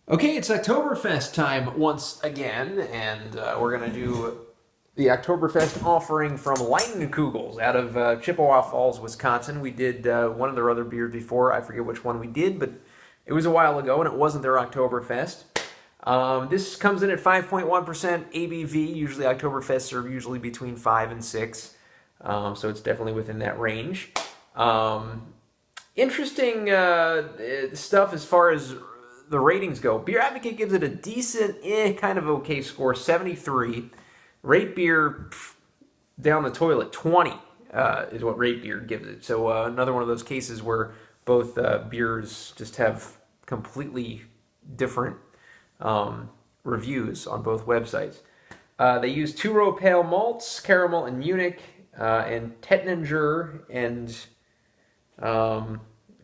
Okay, it's Oktoberfest time once again, and we're going to do the Oktoberfest offering from Leinenkugels out of Chippewa Falls, Wisconsin. We did one of their other beers before. I forget which one we did, but it was a while ago, and it wasn't their Oktoberfest. This comes in at 5.1% ABV. Usually Oktoberfests are usually between 5 and 6, so it's definitely within that range. Interesting stuff as far as the ratings go. Beer Advocate gives it a decent, kind of okay score, 73. Rate Beer down the toilet, 20 is what Rate Beer gives it. So another one of those cases where both beers just have completely different reviews on both websites. They use two-row pale malts, caramel and Munich, and Tettnanger, and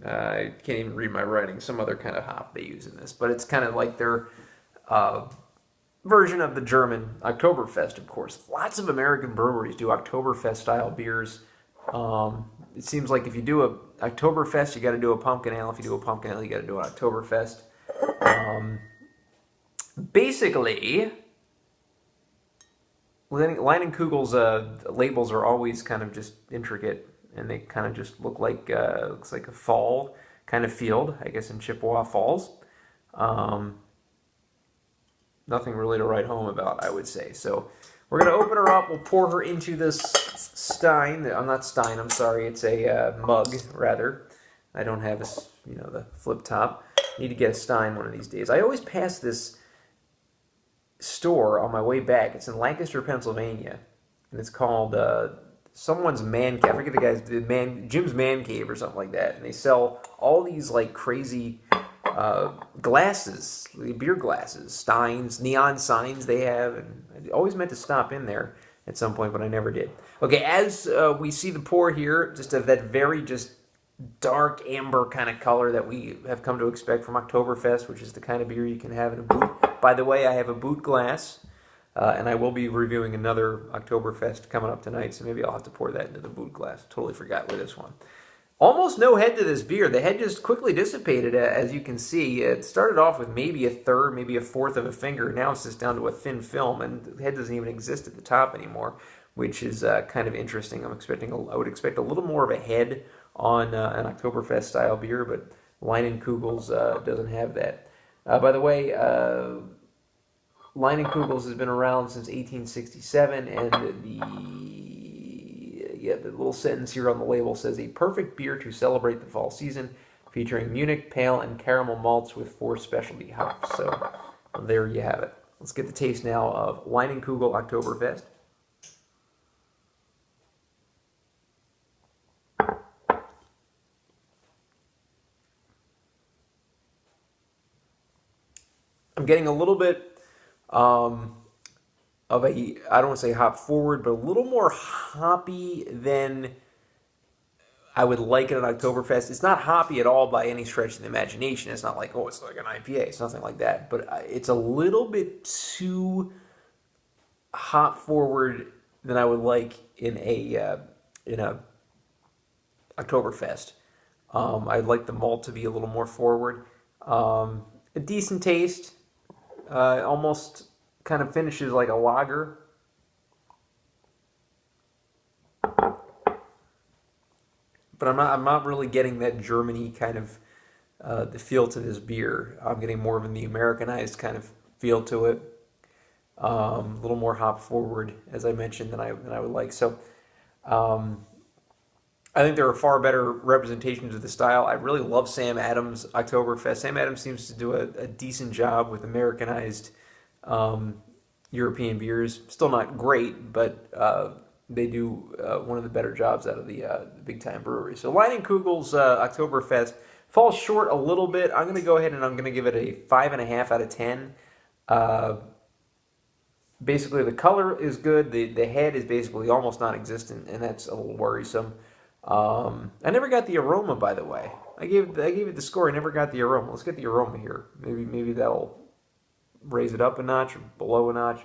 I can't even read my writing. Some other kind of hop they use in this, but it's kind of like their version of the German Oktoberfest, of course. Lots of American breweries do Oktoberfest-style beers. It seems like if you do a Oktoberfest, you got to do a pumpkin ale. If you do a pumpkin ale, you got to do an Oktoberfest. Basically, Leinenkugel's labels are always kind of just intricate, and they kind of just look like looks like a fall kind of field, I guess, in Chippewa Falls. Nothing really to write home about, I would say. So we're gonna open her up. We'll pour her into this stein. I'm not stein. I'm sorry. It's a mug, rather. I don't have the flip top. Need to get a stein one of these days. I always pass this store on my way back. It's in Lancaster, Pennsylvania, and it's called someone's man cave. I forget the guy's Jim's Man Cave or something like that. And they sell all these like crazy glasses, beer glasses, steins, neon signs they have, and I always meant to stop in there at some point, but I never did. Okay, as we see the pour here, just of that very just dark amber kind of color that we have come to expect from Oktoberfest, which is the kind of beer you can have in a boot. By the way, I have a boot glass, and I will be reviewing another Oktoberfest coming up tonight, so maybe I'll have to pour that into the boot glass. Totally forgot with this one. Almost no head to this beer. The head just quickly dissipated, as you can see. It started off with maybe a third, maybe a fourth of a finger. Now it's just down to a thin film, and the head doesn't even exist at the top anymore, which is kind of interesting. I would expect a little more of a head on an Oktoberfest style beer, but Leinenkugels doesn't have that. By the way, Leinenkugels has been around since 1867, and the little sentence here on the label says, a perfect beer to celebrate the fall season, featuring Munich, pale, and caramel malts with 4 specialty hops. So there you have it. Let's get the taste now of Leinenkugel Oktoberfest. I'm getting a little bit of a, I don't want to say hop forward, but a little more hoppy than I would like at an Oktoberfest. It's not hoppy at all by any stretch of the imagination. It's not like, oh, it's like an IPA. It's nothing like that. But it's a little bit too hop forward than I would like in a Oktoberfest. I'd like the malt to be a little more forward. A decent taste. Almost kind of finishes like a lager. But I'm not really getting that Germany kind of the feel to this beer. I'm getting more of the Americanized kind of feel to it. A little more hop forward, as I mentioned, than I would like. So I think there are far better representations of the style. I really love Sam Adams' Oktoberfest. Sam Adams seems to do a decent job with Americanized European beers. Still not great, but they do one of the better jobs out of the big-time breweries. So Leinenkugel's Oktoberfest falls short a little bit. I'm going to go ahead and I'm going to give it a 5.5 out of 10. Basically, the color is good. The head is basically almost non-existent, and that's a little worrisome. I never got the aroma, by the way. I gave it the score. I never got the aroma. Let's get the aroma here. Maybe that'll raise it up a notch or below a notch.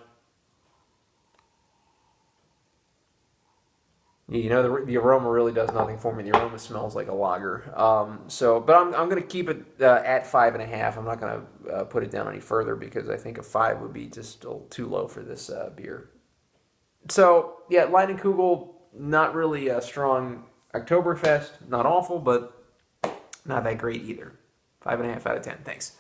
You know, the aroma really does nothing for me. The aroma smells like a lager. But I'm going to keep it at 5.5. I'm not going to put it down any further because I think a 5 would be just still too low for this beer. So, yeah, Leinenkugel, not really a strong Oktoberfest. Not awful, but not that great either. 5.5 out of 10. Thanks.